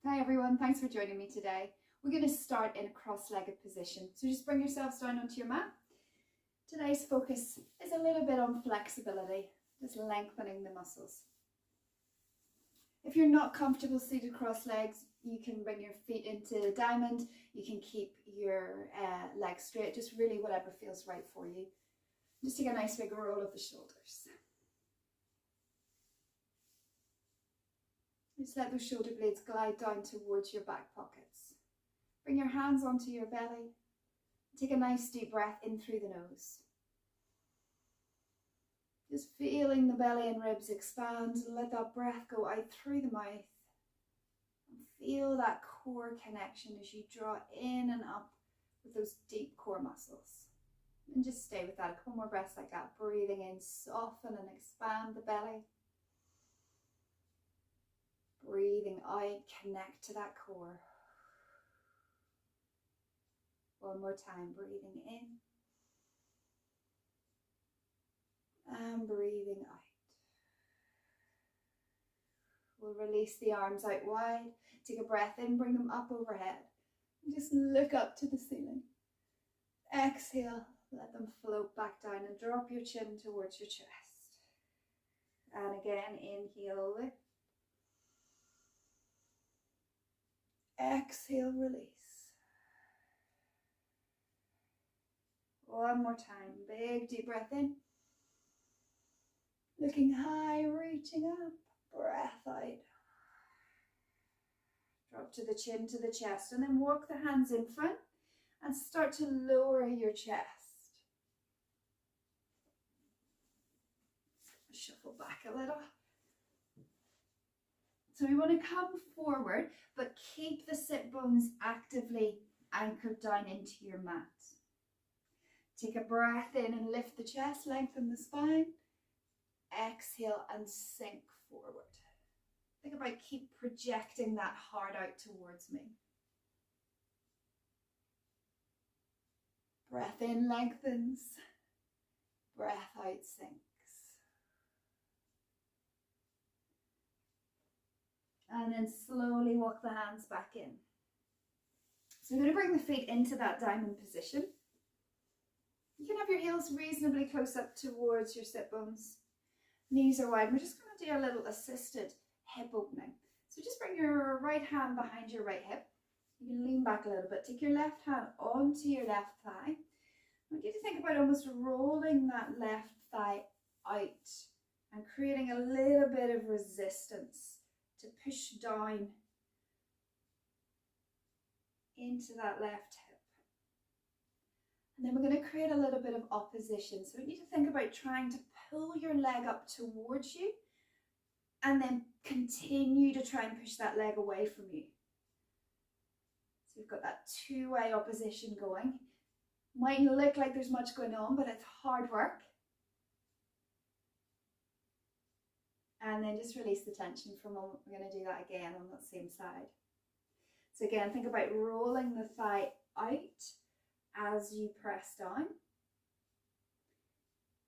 Hi everyone, thanks for joining me today. We're going to start in a cross-legged position. So just bring yourselves down onto your mat. Today's focus is a little bit on flexibility, just lengthening the muscles. If you're not comfortable seated cross legs, you can bring your feet into diamond. You can keep your legs straight, just really whatever feels right for you. Just take a nice big roll of the shoulders. Just let those shoulder blades glide down towards your back pockets. Bring your hands onto your belly. Take a nice deep breath in through the nose. Just feeling the belly and ribs expand. Let that breath go out through the mouth. And feel that core connection as you draw in and up with those deep core muscles. And just stay with that. A couple more breaths like that. Breathing in, soften and expand the belly. Breathing out, connect to that core. One more time, breathing in and breathing out. We'll release the arms out wide. Take a breath in, bring them up overhead. And just look up to the ceiling. Exhale, let them float back down and drop your chin towards your chest. And again, inhale, lift. Exhale, release. One more time, big deep breath in. Looking high, reaching up, breath out. Drop to the chin, to the chest, and then walk the hands in front and start to lower your chest. Shuffle back a little. So we want to come forward, but keep the sit bones actively anchored down into your mat. Take a breath in and lift the chest, lengthen the spine. Exhale and sink forward. Think about keep projecting that heart out towards me. Breath in lengthens. Breath out sinks. And then slowly walk the hands back in. So we're going to bring the feet into that diamond position. You can have your heels reasonably close up towards your sit bones. Knees are wide. We're just going to do a little assisted hip opening. So just bring your right hand behind your right hip. You can lean back a little bit. Take your left hand onto your left thigh. I want you to think about almost rolling that left thigh out and creating a little bit of resistance to push down into that left hip. And then we're going to create a little bit of opposition. So we need to think about trying to pull your leg up towards you and then continue to try and push that leg away from you. So you've got that two-way opposition going. Might look like there's much going on, but it's hard work. And then just release the tension for a moment. We're going to do that again on that same side. So again, think about rolling the thigh out as you press down.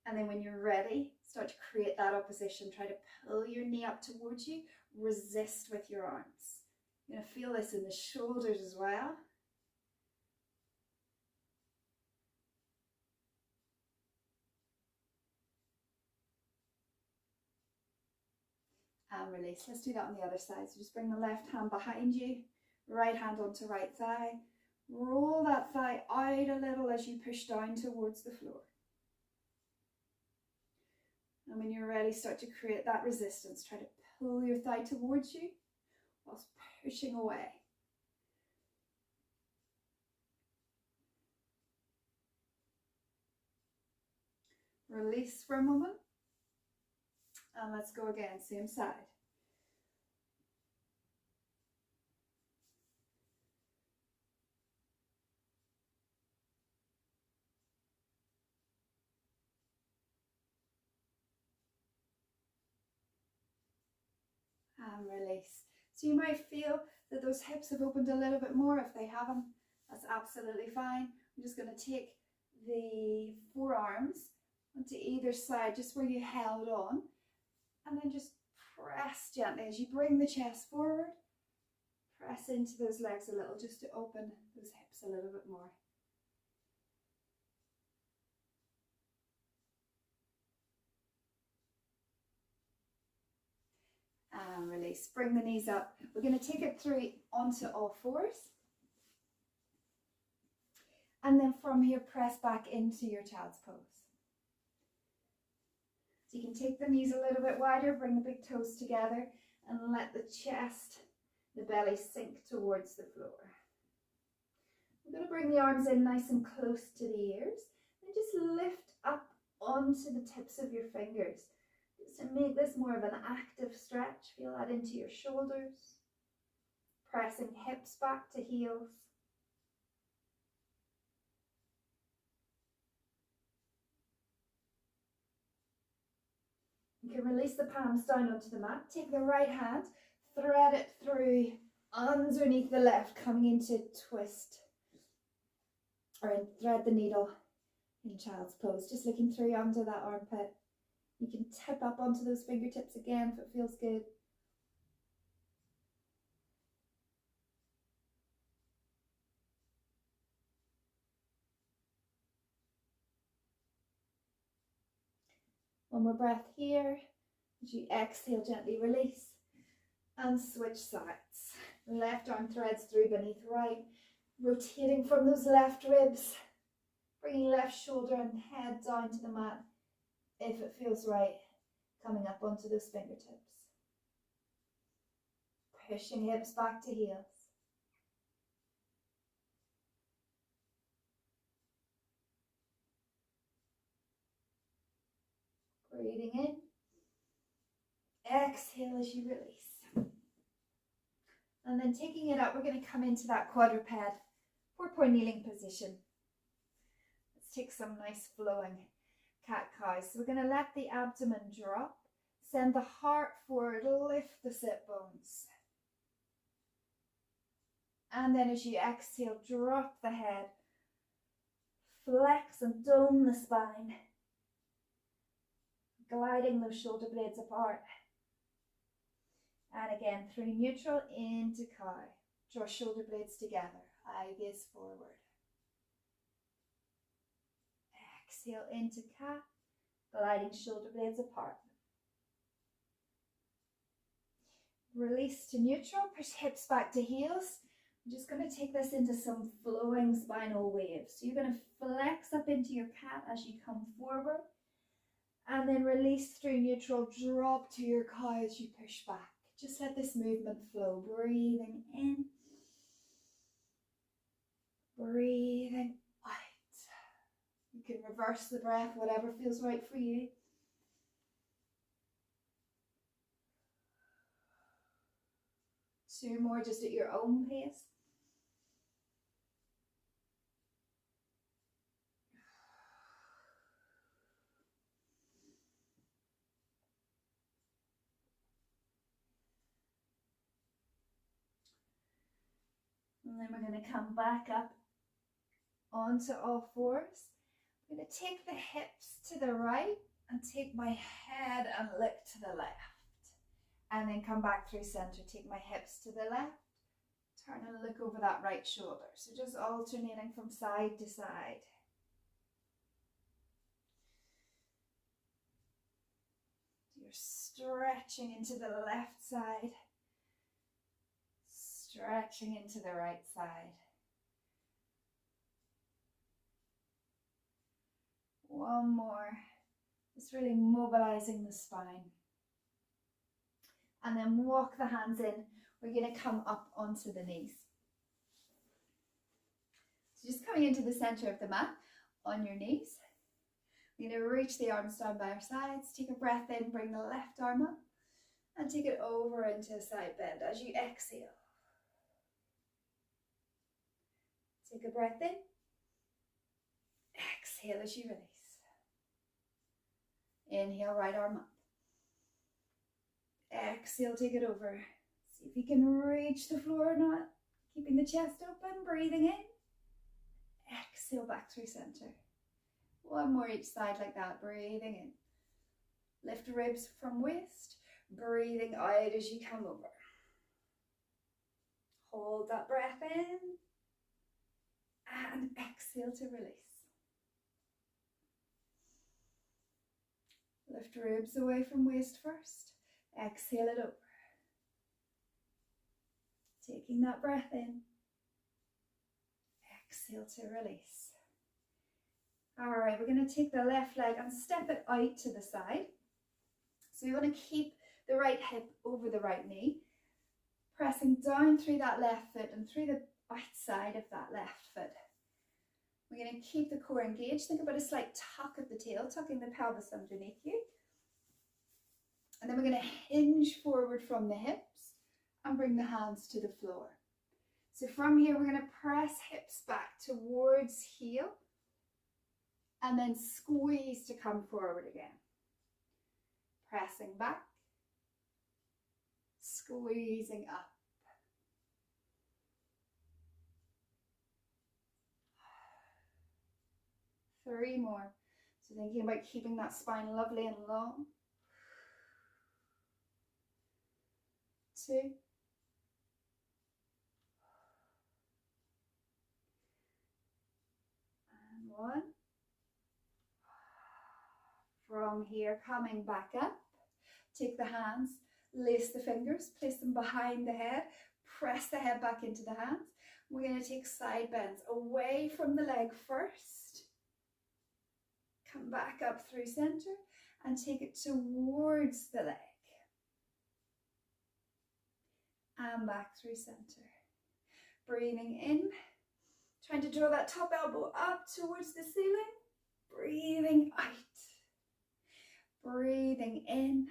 And then when you're ready, start to create that opposition. Try to pull your knee up towards you. Resist with your arms. You're going to feel this in the shoulders as well. And release. Let's do that on the other side. So just bring the left hand behind you, right hand onto right thigh. Roll that thigh out a little as you push down towards the floor. And when you're ready, start to create that resistance. Try to pull your thigh towards you whilst pushing away. Release for a moment. And let's go again, same side. And release. So you might feel that those hips have opened a little bit more. If they haven't, that's absolutely fine. I'm just going to take the forearms onto either side, just where you held on. And then just press gently as you bring the chest forward. Press into those legs a little just to open those hips a little bit more. And release. Bring the knees up. We're going to take it through onto all fours. And then from here, press back into your child's pose. So you can take the knees a little bit wider, bring the big toes together, and let the chest, the belly sink towards the floor. We're going to bring the arms in nice and close to the ears, and just lift up onto the tips of your fingers. Just to make this more of an active stretch. Feel that into your shoulders. Pressing hips back to heels. You can release the palms down onto the mat. Take the right hand, thread it through underneath the left, coming into twist. Or thread the needle in child's pose. Just looking through under that armpit. You can tip up onto those fingertips again if it feels good. One more breath here. As you exhale, gently release and switch sides. Left arm threads through beneath right, rotating from those left ribs, bringing left shoulder and head down to the mat if it feels right, coming up onto those fingertips. Pushing hips back to heels. Breathing in. Exhale as you release. And then taking it up, we're going to come into that quadruped 4-point kneeling position. Let's take some nice flowing cat-cow. So we're going to let the abdomen drop, send the heart forward, lift the sit bones. And then as you exhale, drop the head, flex and dome the spine, gliding those shoulder blades apart. And again, through neutral into cow. Draw shoulder blades together, eye gaze forward. Exhale into cat, gliding shoulder blades apart. Release to neutral, push hips back to heels. I'm just going to take this into some flowing spinal waves. So you're going to flex up into your cat as you come forward. And then release through neutral, drop to your cow as you push back. Just let this movement flow. Breathing in. Breathing out. You can reverse the breath, whatever feels right for you. Two more just at your own pace. And then we're going to come back up onto all fours. I'm going to take the hips to the right and take my head and look to the left. And then come back through center. Take my hips to the left. Turn and look over that right shoulder. So just alternating from side to side. You're stretching into the left side. Stretching into the right side. One more. Just really mobilizing the spine. And then walk the hands in. We're going to come up onto the knees. So just coming into the center of the mat on your knees. We're going to reach the arms down by our sides. Take a breath in, bring the left arm up. And take it over into a side bend as you exhale. Take a breath in. Exhale as you release. Inhale, right arm up. Exhale, take it over. See if you can reach the floor or not. Keeping the chest open, breathing in. Exhale, back through center. One more each side like that, breathing in. Lift ribs from waist, breathing out as you come over. Hold that breath in and exhale to release. Lift ribs away from waist first. Exhale it over. Taking that breath in. Exhale to release. All right, we're going to take the left leg and step it out to the side. So we want to keep the right hip over the right knee, pressing down through that left foot and through the outside of that left foot. We're going to keep the core engaged. Think about a slight tuck at the tail, tucking the pelvis underneath you. And then we're going to hinge forward from the hips and bring the hands to the floor. So from here, we're going to press hips back towards heel and then squeeze to come forward again. Pressing back, squeezing up. Three more. So thinking about keeping that spine lovely and long. 2. And 1. From here, coming back up, take the hands, lace the fingers, place them behind the head, press the head back into the hands. We're going to take side bends away from the leg first. Come back up through center and take it towards the leg. And back through center. Breathing in, trying to draw that top elbow up towards the ceiling. Breathing out. Breathing in.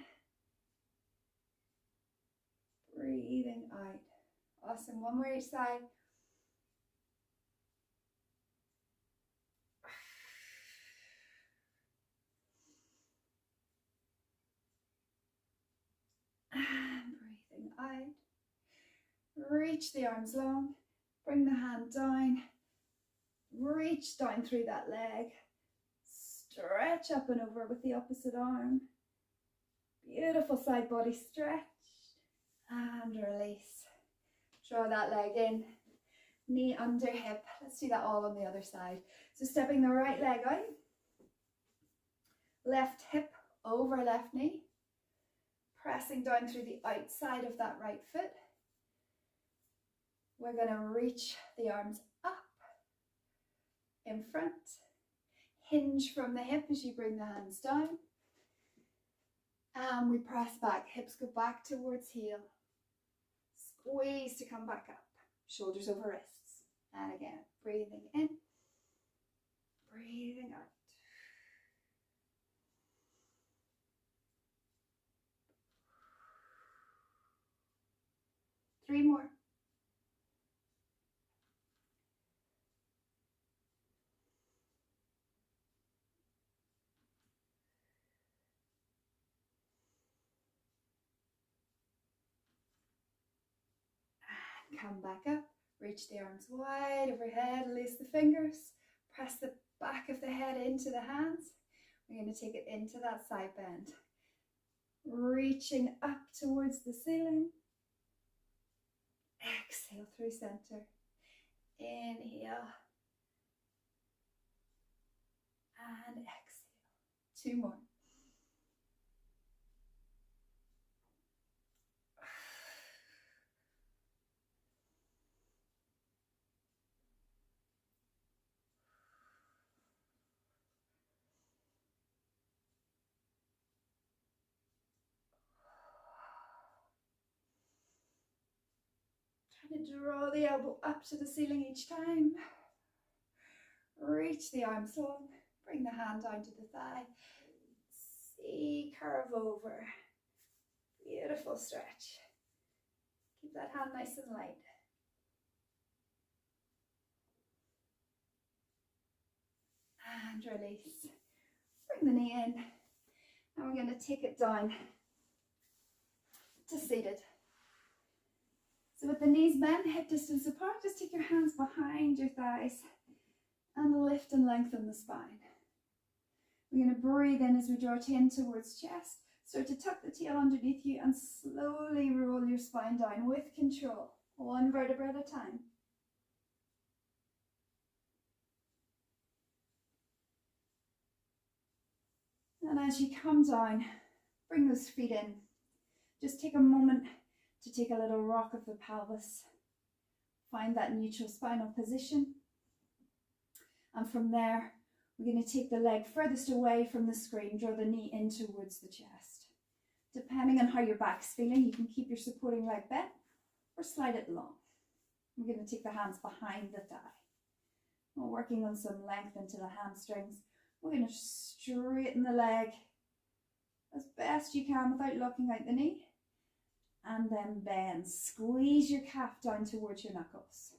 Breathing out. Awesome. One more each side. And breathing out. Reach the arms long. Bring the hand down. Reach down through that leg. Stretch up and over with the opposite arm. Beautiful side body stretch. And release. Draw that leg in. Knee under hip. Let's do that all on the other side. So stepping the right leg out. Left hip over left knee. Pressing down through the outside of that right foot. We're going to reach the arms up in front. Hinge from the hip as you bring the hands down. And we press back. Hips go back towards heel. Squeeze to come back up. Shoulders over wrists. And again, breathing in. Breathing out. Three more. Come back up, reach the arms wide overhead, lace the fingers, press the back of the head into the hands. We're going to take it into that side bend. Reaching up towards the ceiling. Exhale through center. Inhale. And exhale. 2 more. Trying to draw the elbow up to the ceiling each time. Reach the arms long. Bring the hand down to the thigh. C curve over. Beautiful stretch. Keep that hand nice and light. And release. Bring the knee in. And we're going to take it down to seated. So with the knees bent, hip distance apart, just take your hands behind your thighs and lift and lengthen the spine. We're going to breathe in as we draw chin towards chest. Start to tuck the tail underneath you and slowly roll your spine down with control. One vertebra at a time. And as you come down, bring those feet in. Just take a moment to take a little rock of the pelvis. Find that neutral spinal position. And from there, we're going to take the leg furthest away from the screen, draw the knee in towards the chest. Depending on how your back's feeling, you can keep your supporting leg bent or slide it long. We're going to take the hands behind the thigh. We're working on some length into the hamstrings. We're going to straighten the leg as best you can without locking out the knee. And then bend. Squeeze your calf down towards your knuckles.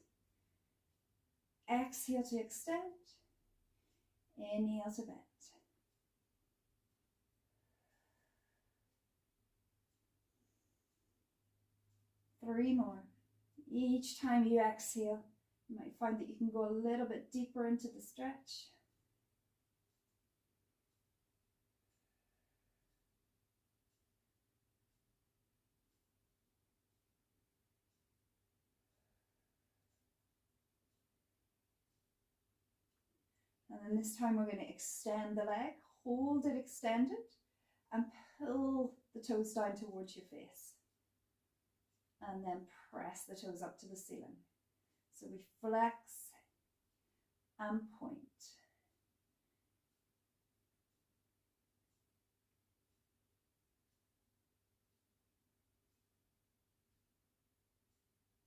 Exhale to extend. Inhale to bend. Three more. Each time you exhale, you might find that you can go a little bit deeper into the stretch. And then this time we're going to extend the leg, hold it extended, and pull the toes down towards your face. And then press the toes up to the ceiling. So we flex and point.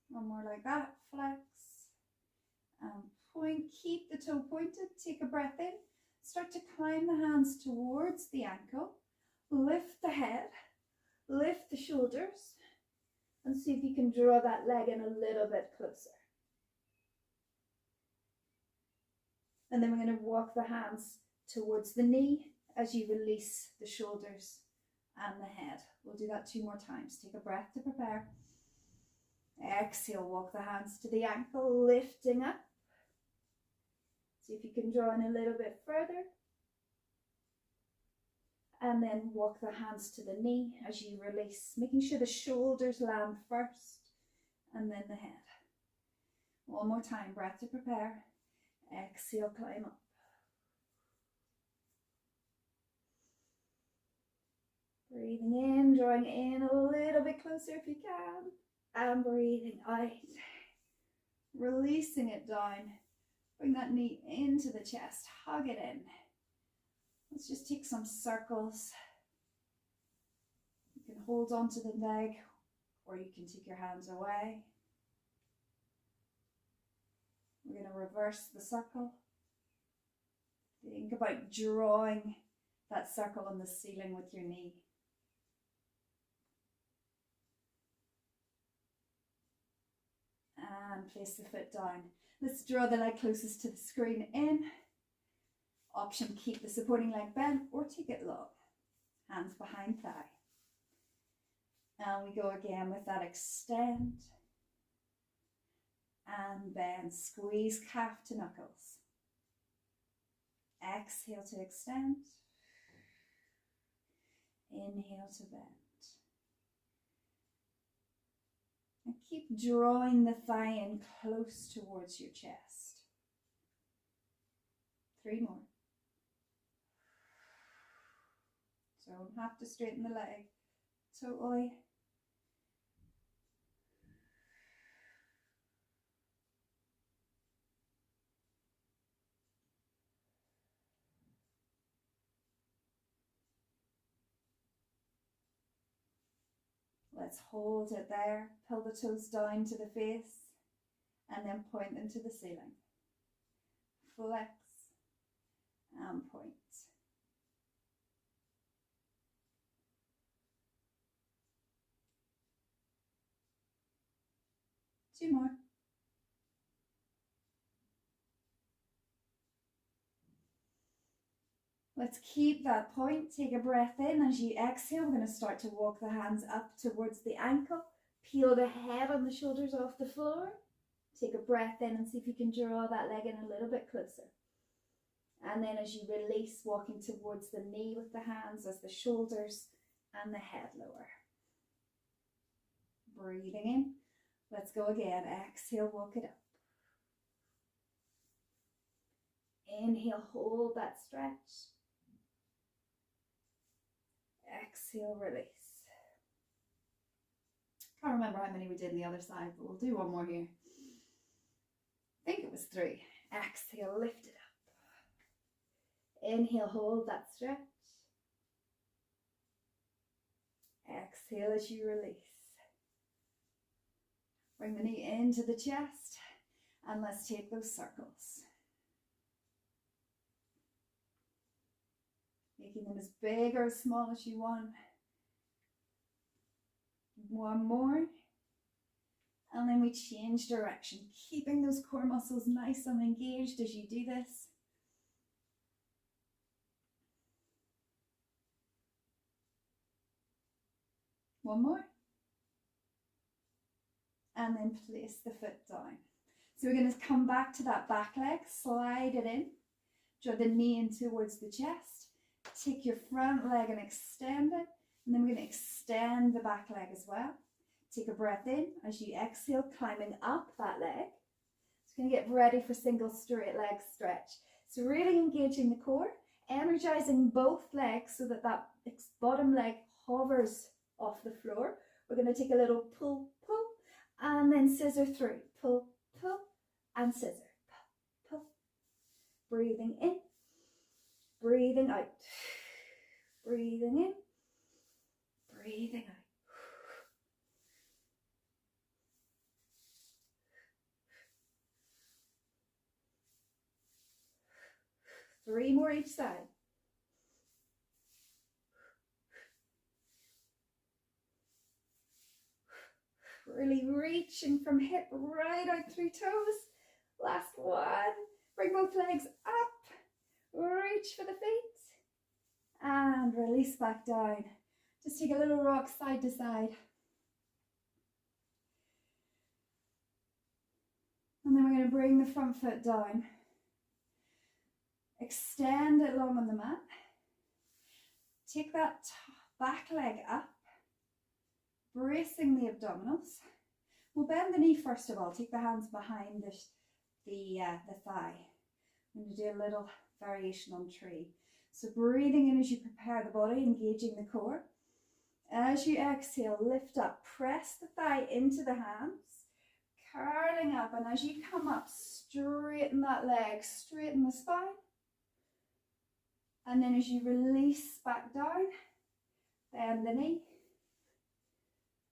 One more like that, flex and point. Keep the toe pointed, take a breath in. Start to climb the hands towards the ankle. Lift the head, lift the shoulders, and see if you can draw that leg in a little bit closer. And then we're going to walk the hands towards the knee as you release the shoulders and the head. We'll do that 2 more times. Take a breath to prepare. Exhale, walk the hands to the ankle, lifting up. See if you can draw in a little bit further. And then walk the hands to the knee as you release, making sure the shoulders land first and then the head. One more time, breath to prepare. Exhale, climb up. Breathing in, drawing in a little bit closer if you can. And breathing out. Releasing it down. Bring that knee into the chest, hug it in. Let's just take some circles. You can hold on to the leg or you can take your hands away. We're going to reverse the circle. Think about drawing that circle on the ceiling with your knee. And place the foot down. Let's draw the leg closest to the screen in. Option, keep the supporting leg bent or take it long. Hands behind thigh. And we go again with that extend. And bend. Squeeze calf to knuckles. Exhale to extend. Inhale to bend. And keep drawing the thigh in close towards your chest. 3 more. Don't have to straighten the leg totally. Let's hold it there. Pull the toes down to the face and then point them to the ceiling. Flex and point. Two more. Let's keep that point. Take a breath in. As you exhale, we're going to start to walk the hands up towards the ankle. Peel the head and the shoulders off the floor. Take a breath in and see if you can draw that leg in a little bit closer. And then as you release, walking towards the knee with the hands as the shoulders and the head lower. Breathing in, Let's go again. Exhale, walk it up. Inhale, hold that stretch. Exhale, release. Can't remember how many we did on the other side, but we'll do one more here. I think it was 3. Exhale, lift it up. Inhale, hold that stretch. Exhale as you release. Bring the knee into the chest and let's take those circles. Making them as big or as small as you want. One more. And then we change direction, keeping those core muscles nice and engaged as you do this. One more. And then place the foot down. So we're going to come back to that back leg, slide it in, draw the knee in towards the chest, take your front leg and extend it, and then we're going to extend the back leg as well. Take a breath in as you exhale, climbing up that leg. So we're going to get ready for single straight leg stretch. So really engaging the core, energizing both legs so that that bottom leg hovers off the floor. We're going to take a little pull, pull, and then scissor through. Pull, pull, and scissor. Pull, pull. Breathing in, breathing out. Breathing in, breathing out. 3 more each side. Really reaching from hip right out through toes. Last one. Bring both legs up. Reach for the feet. And release back down. Just take a little rock side to side. And then we're going to bring the front foot down. Extend it long on the mat. Take that back leg up, bracing the abdominals. We'll bend the knee first of all. Take the hands behind the thigh. I'm going to do a little variation on tree. So breathing in as you prepare the body, engaging the core. As you exhale, lift up, press the thigh into the hands, curling up, and as you come up, straighten that leg, straighten the spine. And then as you release back down, bend the knee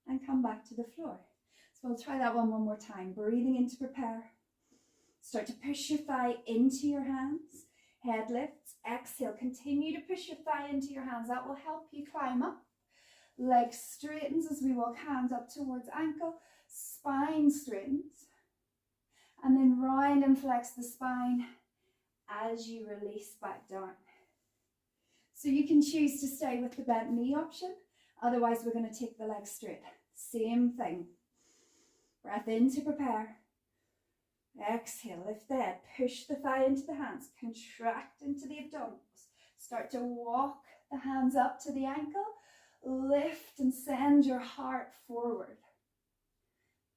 and come back to the floor. So we'll try that one more time. Breathing in to prepare. Start to push your thigh into your hands. Head lifts. Exhale. Continue to push your thigh into your hands. That will help you climb up. Leg straightens as we walk hands up towards ankle. Spine straightens. And then round and flex the spine as you release back down. So you can choose to stay with the bent knee option. Otherwise, we're going to take the leg straight. Same thing. Breath in to prepare. Exhale, lift the head. Push the thigh into the hands. Contract into the abdominals. Start to walk the hands up to the ankle. Lift and send your heart forward.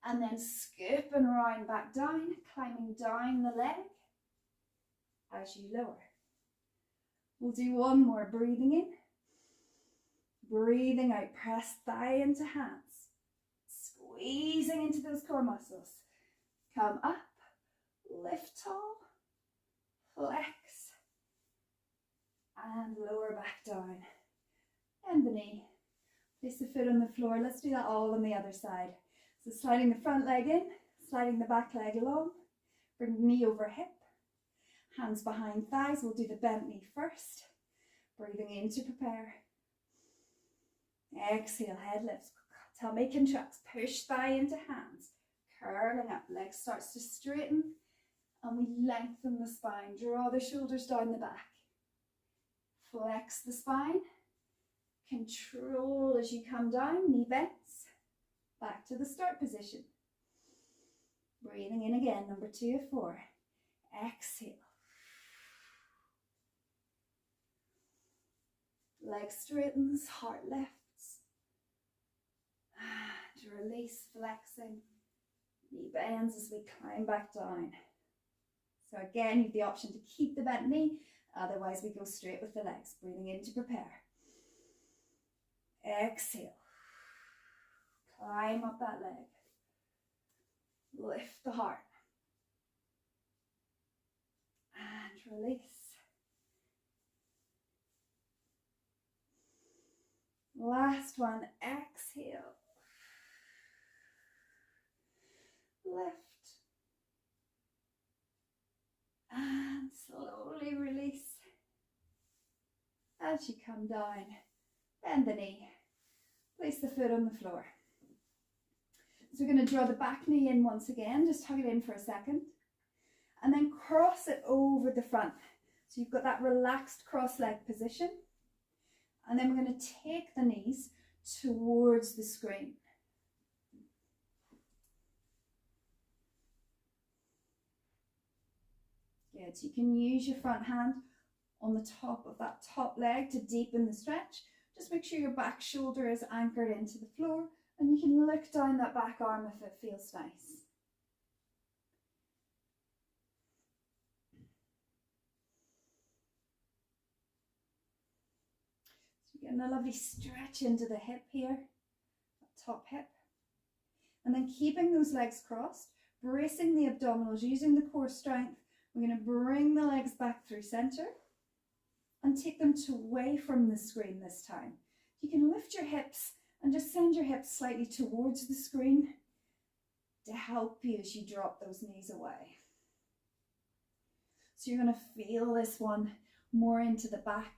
And then scoop and round back down, climbing down the leg as you lower. We'll do one more. Breathing in. Breathing out. Press thigh into hands. Squeezing into those core muscles. Come up. Lift tall. Flex. And lower back down. Bend the knee. Place the foot on the floor. Let's do that all on the other side. So sliding the front leg in. Sliding the back leg along. Bring the knee over hip. Hands behind thighs. We'll do the bent knee first. Breathing in to prepare. Exhale, head lifts. Tummy contracts. Push thigh into hands. Curling up. Leg starts to straighten. And we lengthen the spine. Draw the shoulders down the back. Flex the spine. Control as you come down. Knee bends. Back to the start position. Breathing in again. Number 2 of 4. Exhale. Leg straightens, heart lifts. And release, flexing. Knee bends as we climb back down. So again, you have the option to keep the bent knee, otherwise we go straight with the legs. Breathing in to prepare. Exhale. Climb up that leg. Lift the heart. And release. Last one, exhale. Lift. And slowly release. As you come down, bend the knee. Place the foot on the floor. So we're going to draw the back knee in once again. Just tug it in for a second. And then cross it over the front. So you've got that relaxed cross leg position. And then we're going to take the knees towards the screen. Good. So you can use your front hand on the top of that top leg to deepen the stretch. Just make sure your back shoulder is anchored into the floor, and you can look down that back arm if it feels nice. So you're getting a lovely stretch into the hip here, that top hip. And then keeping those legs crossed, bracing the abdominals, using the core strength, we're going to bring the legs back through center and take them away from the screen this time. You can lift your hips and just send your hips slightly towards the screen to help you as you drop those knees away. So you're going to feel this one more into the back.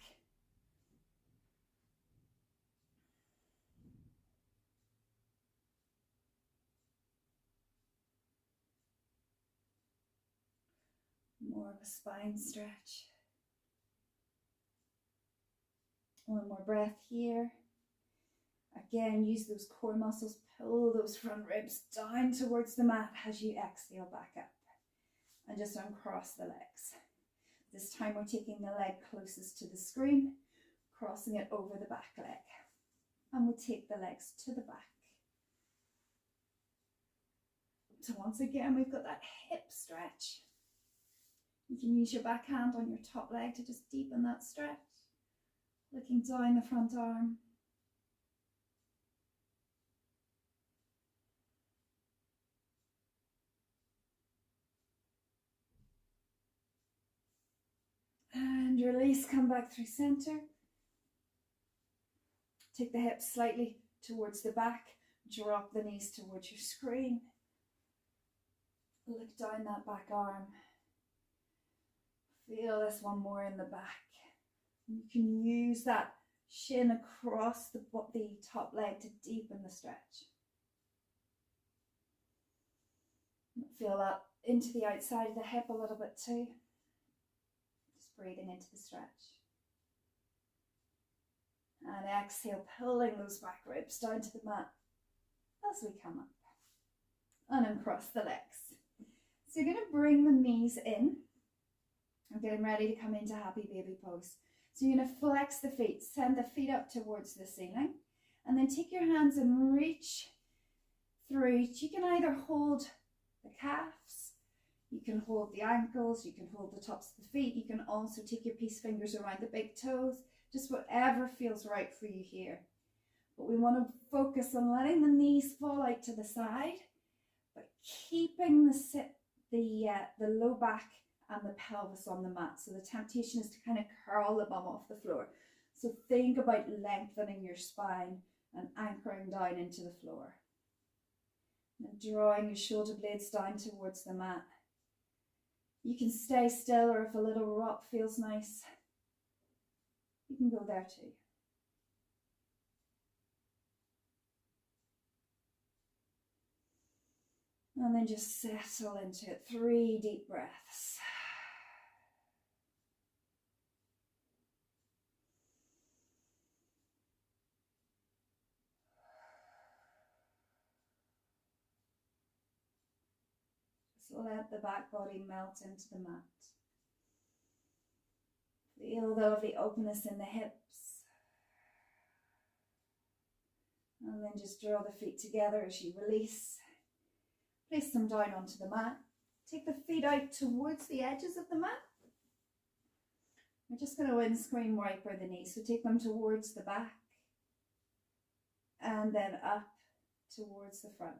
More of a spine stretch. One more breath here. Again, use those core muscles, pull those front ribs down towards the mat as you exhale back up. And just uncross the legs. This time we're taking the leg closest to the screen, crossing it over the back leg. And we'll take the legs to the back. So once again, we've got that hip stretch. You can use your back hand on your top leg to just deepen that stretch. Looking down the front arm. And release, come back through center. Take the hips slightly towards the back. Drop the knees towards your screen. Look down that back arm. Feel this one more in the back. You can use that shin across the top leg to deepen the stretch. Feel that into the outside of the hip a little bit too. Just breathing into the stretch. And exhale, pulling those back ribs down to the mat as we come up. And uncross the legs. So you're going to bring the knees in. I'm getting ready to come into happy baby pose. So you're going to flex the feet, send the feet up towards the ceiling, and then take your hands and reach through. You can either hold the calves, you can hold the ankles, you can hold the tops of the feet, you can also take your peace fingers around the big toes, just whatever feels right for you here. But we want to focus on letting the knees fall out to the side, but keeping the low back and the pelvis on the mat. So the temptation is to kind of curl the bum off the floor. So think about lengthening your spine and anchoring down into the floor. And drawing your shoulder blades down towards the mat. You can stay still, or if a little rock feels nice, you can go there too. And then just settle into it. 3 deep breaths. Let the back body melt into the mat. Feel the lovely openness in the hips. And then just draw the feet together as you release. Place them down onto the mat. Take the feet out towards the edges of the mat. We're just going to windscreen wiper the knees. So take them towards the back and then up towards the front.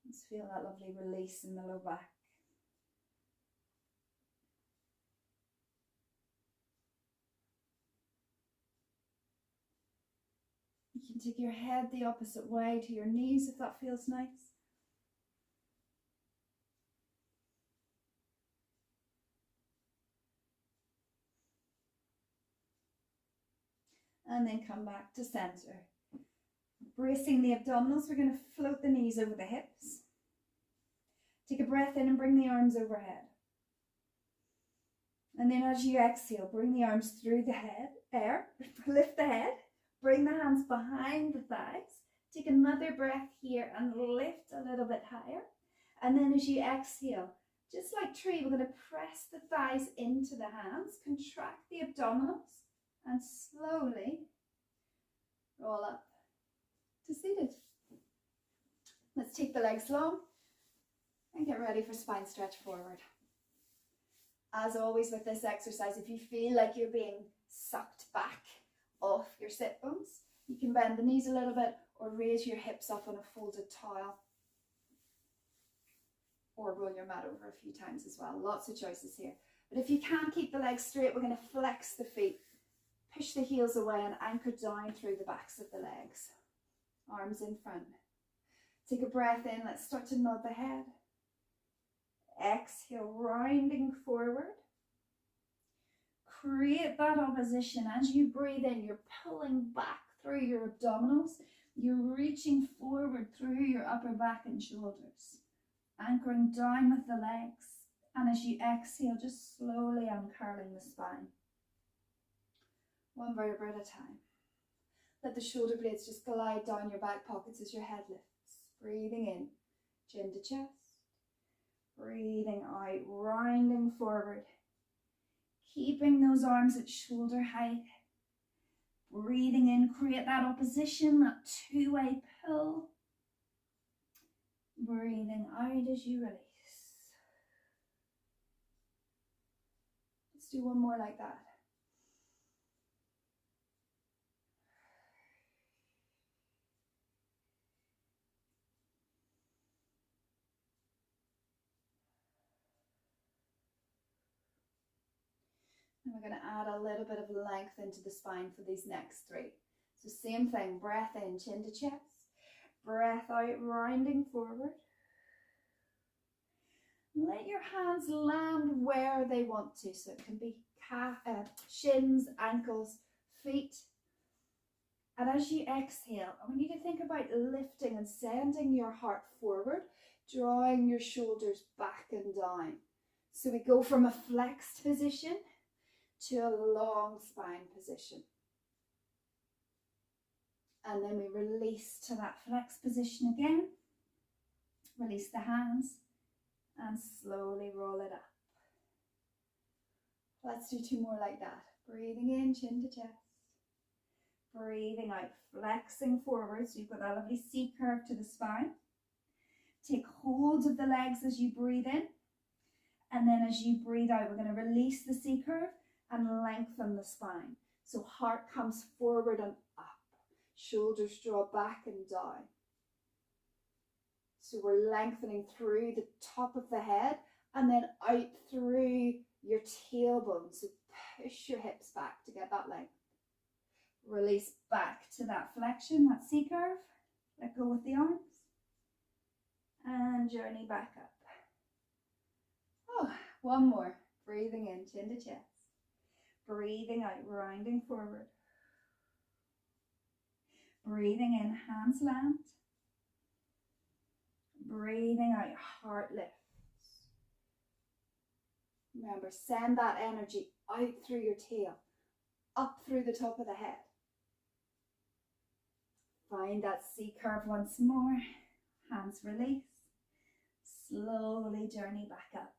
Let's feel that lovely release in the low back. You can take your head the opposite way to your knees if that feels nice. And then come back to center. Bracing the abdominals, we're going to float the knees over the hips. Take a breath in and bring the arms overhead. And then as you exhale, bring the arms through the head, lift the head, bring the hands behind the thighs. Take another breath here and lift a little bit higher. And then as you exhale, just like tree, we're going to press the thighs into the hands, contract the abdominals, and slowly roll up to seated. Let's take the legs long and get ready for spine stretch forward. As always with this exercise, if you feel like you're being sucked back off your sit bones, you can bend the knees a little bit or raise your hips up on a folded towel or roll your mat over a few times as well. Lots of choices here. But if you can't keep the legs straight, we're going to flex the feet. Push the heels away and anchor down through the backs of the legs. Arms in front. Take a breath in. Let's start to nod the head. Exhale, rounding forward. Create that opposition. As you breathe in, you're pulling back through your abdominals. You're reaching forward through your upper back and shoulders. Anchoring down with the legs. And as you exhale, just slowly uncurling the spine. One vertebra at a time. Let the shoulder blades just glide down your back pockets as your head lifts. Breathing in, chin to chest. Breathing out, rounding forward. Keeping those arms at shoulder height. Breathing in, create that opposition, that two-way pull. Breathing out as you release. Let's do one more like that. And we're going to add a little bit of length into the spine for these next three. So same thing, breath in, chin to chest. Breath out, rounding forward. Let your hands land where they want to. So it can be shins, ankles, feet. And as you exhale, I want you to think about lifting and sending your heart forward, drawing your shoulders back and down. So we go from a flexed position to a long spine position. And then we release to that flex position again. Release the hands and slowly roll it up. Let's do two more like that. Breathing in, chin to chest. Breathing out, flexing forward. So you've got that lovely C curve to the spine. Take hold of the legs as you breathe in. And then as you breathe out, we're going to release the C curve and lengthen the spine. So heart comes forward and up. Shoulders draw back and down. So we're lengthening through the top of the head and then out through your tailbone. So push your hips back to get that length. Release back to that flexion, that C curve. Let go with the arms. And journey back up. Oh, one more. Breathing in, chin to chest. Breathing out, rounding forward. Breathing in, hands land. Breathing out, heart lifts. Remember, send that energy out through your tail, up through the top of the head. Find that C curve once more. Hands release. Slowly journey back up.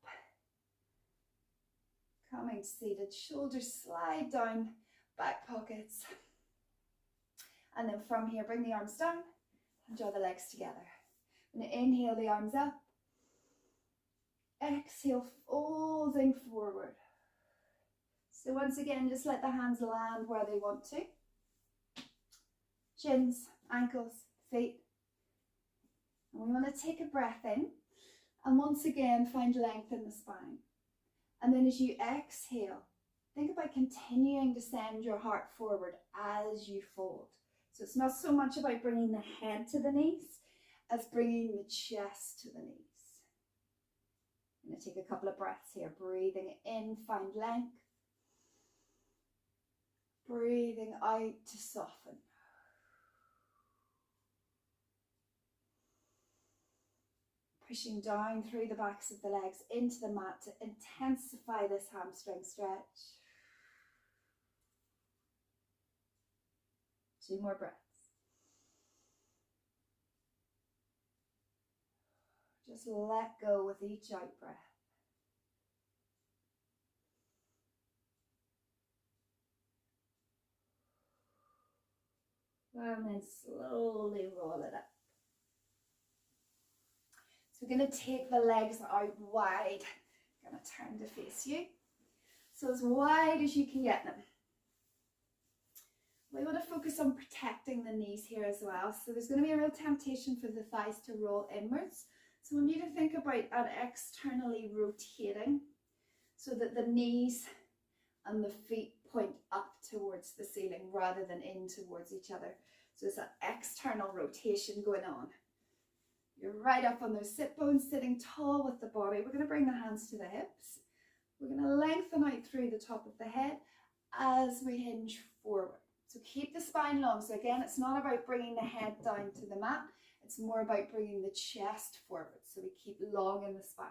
Coming seated, shoulders slide down back pockets. And then from here, bring the arms down and draw the legs together. And inhale the arms up. Exhale, folding forward. So once again, just let the hands land where they want to. Shins, ankles, feet. And we want to take a breath in. And once again, find length in the spine. And then as you exhale, think about continuing to send your heart forward as you fold. So it's not so much about bringing the head to the knees as bringing the chest to the knees. I'm going to take a couple of breaths here. Breathing in, find length. Breathing out to soften. Pushing down through the backs of the legs into the mat to intensify this hamstring stretch. 2 more breaths. Just let go with each out breath. And then slowly roll it up. So we're going to take the legs out wide. I'm going to turn to face you. So as wide as you can get them. We want to focus on protecting the knees here as well. So there's going to be a real temptation for the thighs to roll inwards. So I want you to think about that externally rotating so that the knees and the feet point up towards the ceiling rather than in towards each other. So there's that external rotation going on. You're right up on those sit bones, sitting tall with the body. We're going to bring the hands to the hips. We're going to lengthen out through the top of the head as we hinge forward. So keep the spine long. So again, it's not about bringing the head down to the mat. It's more about bringing the chest forward. So we keep long in the spine.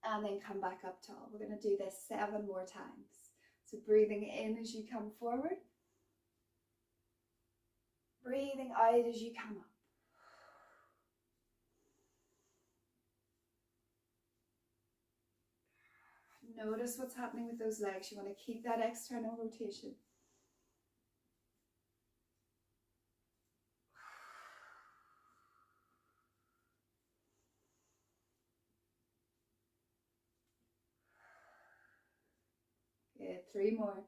And then come back up tall. We're going to do this 7 more times. So breathing in as you come forward. Breathing out as you come up. Notice what's happening with those legs. You want to keep that external rotation. Good. 3 more.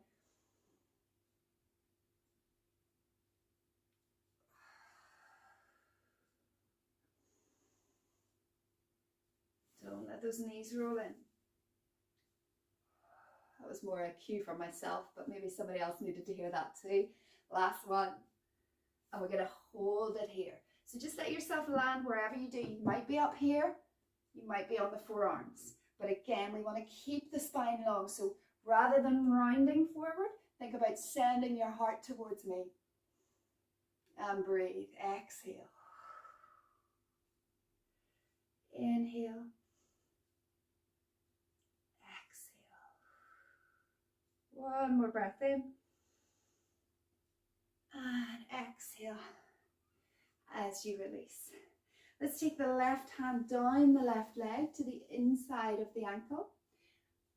Don't let those knees roll in. That was more a cue for myself, but maybe somebody else needed to hear that too. Last one. And we're going to hold it here. So just let yourself land wherever you do. You might be up here. You might be on the forearms. But again, we want to keep the spine long. So rather than rounding forward, think about sending your heart towards me. And breathe. Exhale. Inhale. One more breath in and exhale as you release. Let's take the left hand down the left leg to the inside of the ankle.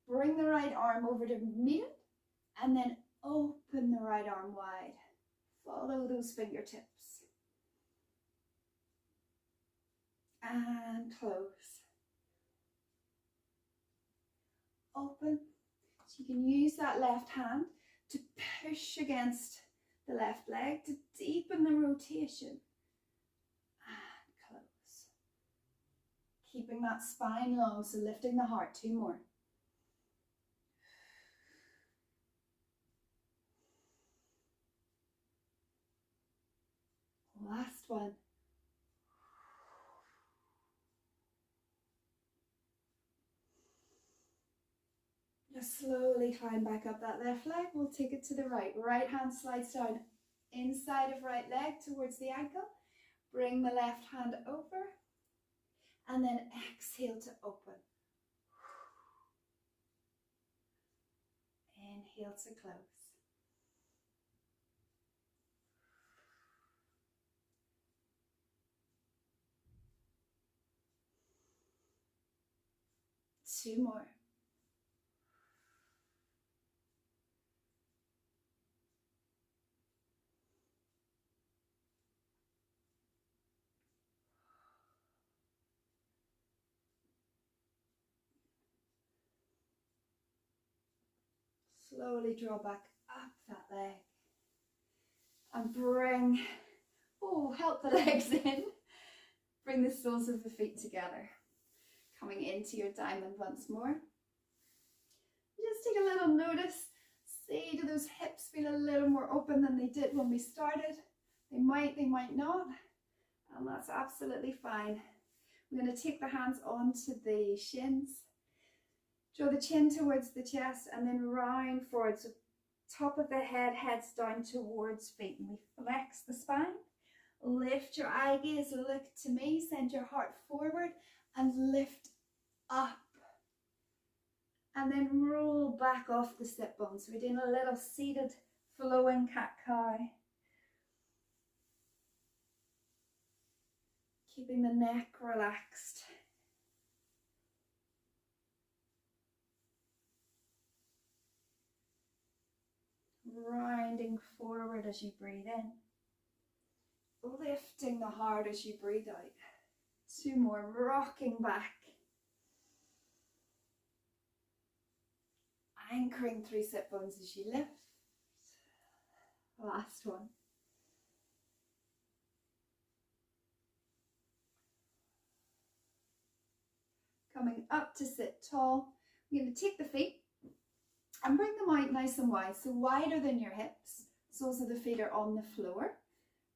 Bring the right arm over to meet it and then open the right arm wide. Follow those fingertips. And close. Open. So you can use that left hand to push against the left leg to deepen the rotation. And close. Keeping that spine long, so lifting the heart. 2 more. Last one. Just slowly climb back up that left leg. We'll take it to the right. Right hand slides down inside of right leg towards the ankle. Bring the left hand over and then exhale to open. Inhale to close. Two more. slowly draw back up that leg. And bring, help the legs in. Bring the soles of the feet together. Coming into your diamond once more. Just take a little notice. See, do those hips feel a little more open than they did when we started? They might not. And that's absolutely fine. We're going to take the hands onto the shins. Draw the chin towards the chest and then round forward. So top of the head heads down towards feet. And we flex the spine. Lift your eye gaze, look to me, send your heart forward and lift up. And then roll back off the sit bones. So we're doing a little seated flowing cat-cow. Keeping the neck relaxed. Rounding forward as you breathe in. Lifting the heart as you breathe out. 2 more, rocking back. Anchoring through sit bones as you lift. Last one. Coming up to sit tall. You're going to take the feet and bring them out nice and wide, so wider than your hips. Soles of the feet are on the floor.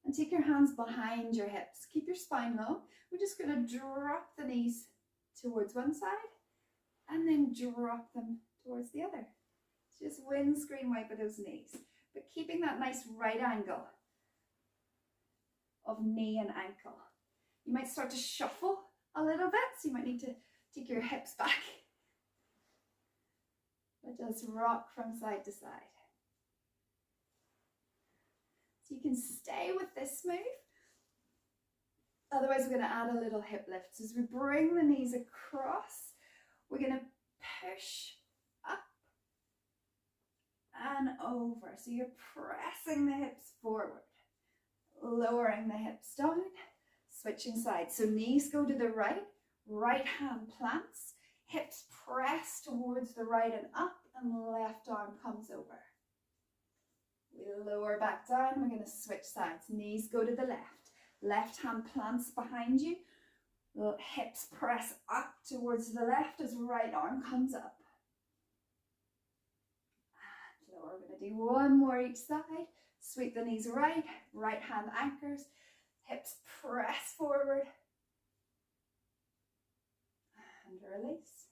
And take your hands behind your hips. Keep your spine low. We're just going to drop the knees towards one side and then drop them towards the other. So just windscreen wipe of those knees, but keeping that nice right angle of knee and ankle. You might start to shuffle a little bit, so you might need to take your hips back. But just rock from side to side. So you can stay with this move. Otherwise, we're going to add a little hip lift. So as we bring the knees across, we're going to push up and over. So you're pressing the hips forward, lowering the hips down, switching sides. So knees go to the right, right hand plants, hips press towards the right and up, and left arm comes over. We lower back down, we're going to switch sides. Knees go to the left. Left hand plants behind you. The hips press up towards the left as right arm comes up. And lower, we're going to do 1 more each side. Sweep the knees right, right hand anchors. Hips press forward. And release.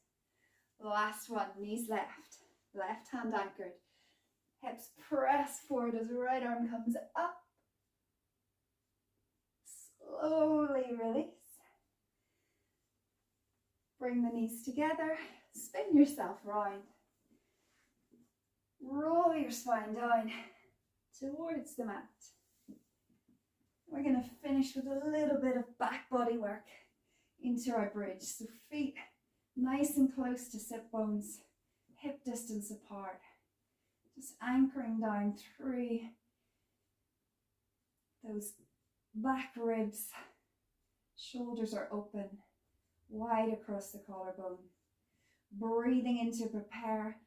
Last one, knees left. Left hand anchored. Hips press forward as right arm comes up. Slowly release. Bring the knees together. Spin yourself round. Roll your spine down towards the mat. We're going to finish with a little bit of back body work into our bridge. So feet nice and close to sit bones, hip distance apart. Just anchoring down through those back ribs. Shoulders are open, wide across the collarbone. Breathing in to prepare.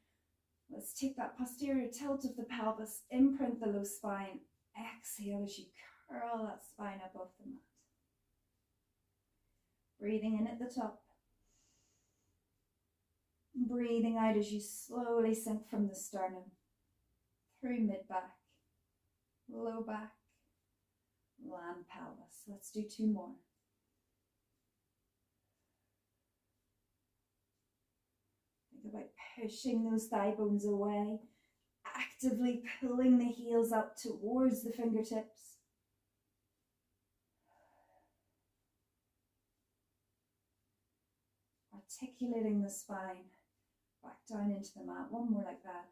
Let's take that posterior tilt of the pelvis, imprint the low spine. Exhale as you curl that spine up off the mat. Breathing in at the top. Breathing out as you slowly sink from the sternum. Through mid-back, low back, land pelvis. Let's do 2 more. Think about pushing those thigh bones away, actively pulling the heels up towards the fingertips. Articulating the spine back down into the mat. 1 more like that.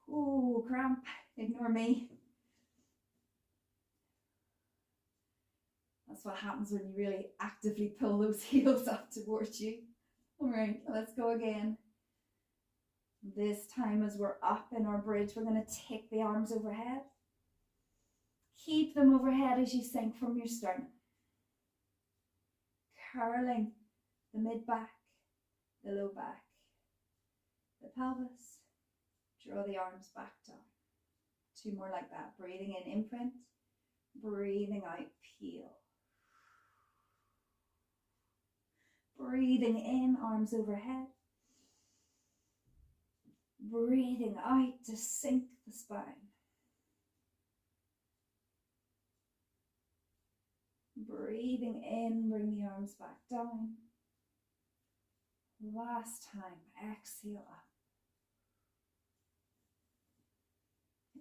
Oh, cramp, ignore me. That's what happens when you really actively pull those heels up towards you. All right, let's go again. This time as we're up in our bridge, we're going to take the arms overhead. Keep them overhead as you sink from your sternum. curling the mid-back, the low back, the pelvis. Draw the arms back down. 2 more like that. Breathing in, imprint. Breathing out, peel. Breathing in, arms overhead. Breathing out to sink the spine. Breathing in, bring the arms back down. Last time, exhale up.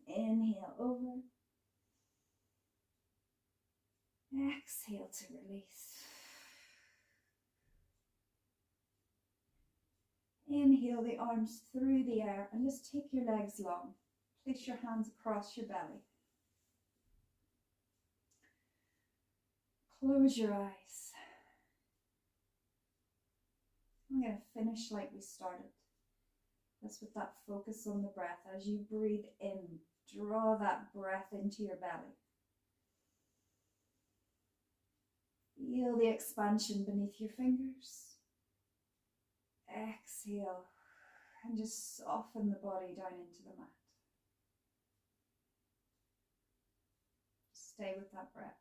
Inhale over. Exhale to release. Inhale the arms through the air and just take your legs long. Place your hands across your belly. Close your eyes. I'm going to finish like we started. That's with that focus on the breath. As you breathe in, draw that breath into your belly. Feel the expansion beneath your fingers. Exhale and just soften the body down into the mat. Stay with that breath.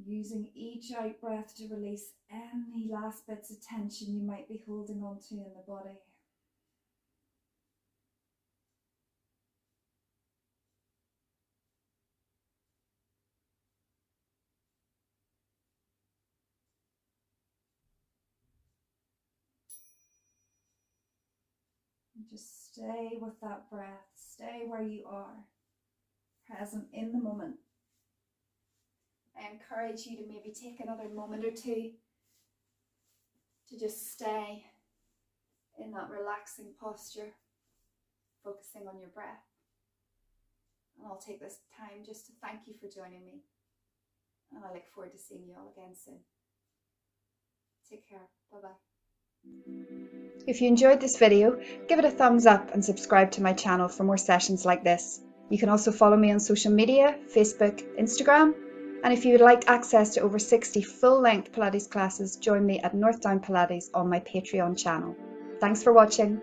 Using each out breath to release any last bits of tension you might be holding on to in the body. And just stay with that breath. Stay where you are, present in the moment. I encourage you to maybe take another moment or two to just stay in that relaxing posture, focusing on your breath. And I'll take this time just to thank you for joining me. And I look forward to seeing you all again soon. Take care. Bye-bye. If you enjoyed this video, give it a thumbs up and subscribe to my channel for more sessions like this. You can also follow me on social media, Facebook, Instagram. And if you would like access to over 60 full-length Pilates classes, join me at North Down Pilates on my Patreon channel. Thanks for watching.